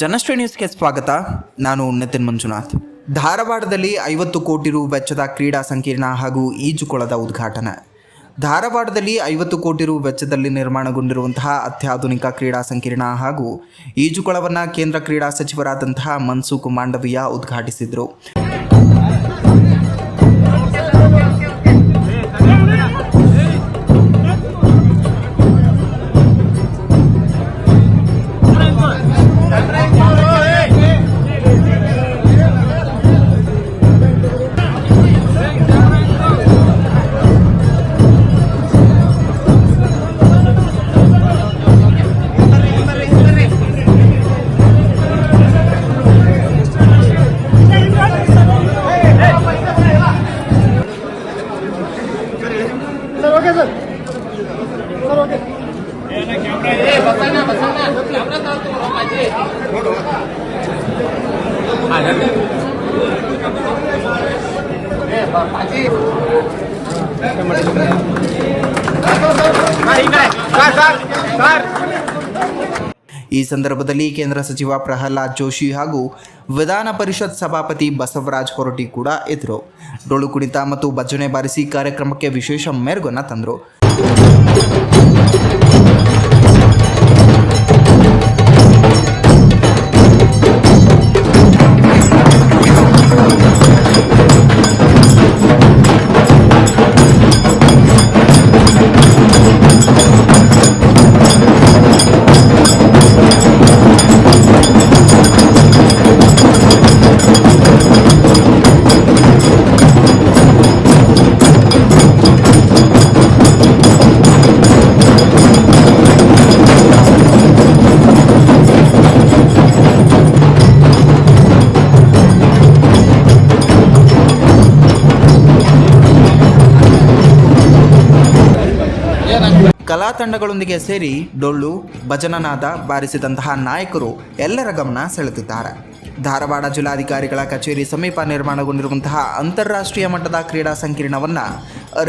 ಜನಶ್ರೀ ನ್ಯೂಸ್ಗೆ ಸ್ವಾಗತ. ನಾನು ನಿತಿನ್ ಮಂಜುನಾಥ್. ಧಾರವಾಡದಲ್ಲಿ 50 ಕೋಟಿ ರು ವೆಚ್ಚದ ಕ್ರೀಡಾ ಸಂಕೀರ್ಣ ಹಾಗೂ ಈಜುಕೊಳದ ಉದ್ಘಾಟನೆ. ಧಾರವಾಡದಲ್ಲಿ 50 ಕೋಟಿ ರು ವೆಚ್ಚದಲ್ಲಿ ನಿರ್ಮಾಣಗೊಂಡಿರುವಂತಹ ಅತ್ಯಾಧುನಿಕ ಕ್ರೀಡಾ ಸಂಕೀರ್ಣ ಹಾಗೂ ಈಜುಕೊಳವನ್ನು ಕೇಂದ್ರ ಕ್ರೀಡಾ ಸಚಿವರಾದಂತಹ ಮನ್ಸುಖ್ ಮಾಂಡವೀಯ ಉದ್ಘಾಟಿಸಿದರು. ಈ ಸಂದರ್ಭದಲ್ಲಿ ಕೇಂದ್ರ ಸಚಿವ ಪ್ರಹ್ಲಾದ್ ಜೋಶಿ ಹಾಗೂ ವಿಧಾನ ಪರಿಷತ್ ಸಭಾಪತಿ ಬಸವರಾಜ ಹೊರಟ್ಟಿ ಕೂಡ ಇದ್ದರು. ಡೊಳ್ಳು ಕುಣಿತ ಮತ್ತು ಭಜನೆ ಬಾರಿಸಿ ಕಾರ್ಯಕ್ರಮಕ್ಕೆ ವಿಶೇಷ ಮೆರುಗನ್ನು ತಂದರು. ಕಲಾ ತಂಡಗಳೊಂದಿಗೆ ಸೇರಿ ಡೊಳ್ಳು ಭಜನನಾದ ಬಾರಿಸಿದಂತಹ ನಾಯಕರು ಎಲ್ಲರ ಗಮನ ಸೆಳೆದಿದ್ದಾರೆ. ಧಾರವಾಡ ಜಿಲ್ಲಾಧಿಕಾರಿಗಳ ಕಚೇರಿ ಸಮೀಪ ನಿರ್ಮಾಣಗೊಂಡಿರುವಂತಹ ಅಂತಾರಾಷ್ಟ್ರೀಯ ಮಟ್ಟದ ಕ್ರೀಡಾ ಸಂಕೀರ್ಣವನ್ನು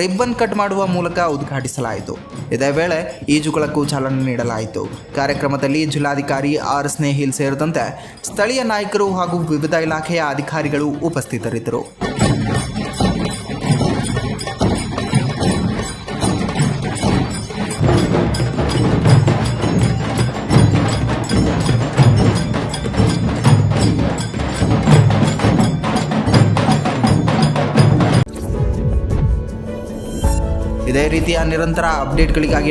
ರಿಬ್ಬನ್ ಕಟ್ ಮಾಡುವ ಮೂಲಕ ಉದ್ಘಾಟಿಸಲಾಯಿತು. ಇದೇ ವೇಳೆ ಈಜುಕೊಳಕ್ಕೂ ಚಾಲನೆ ನೀಡಲಾಯಿತು. ಕಾರ್ಯಕ್ರಮದಲ್ಲಿ ಜಿಲ್ಲಾಧಿಕಾರಿ ಆರ್ ಸ್ನೇಹಿಲ್ ಸೇರಿದಂತೆ ಸ್ಥಳೀಯ ನಾಯಕರು ಹಾಗೂ ವಿವಿಧ ಇಲಾಖೆಯ ಅಧಿಕಾರಿಗಳು ಉಪಸ್ಥಿತರಿದ್ದರು. ಇದೇ ರೀತಿಯ ನಿರಂತರ ಅಪ್ಡೇಟ್ಗಳಿಗಾಗಿ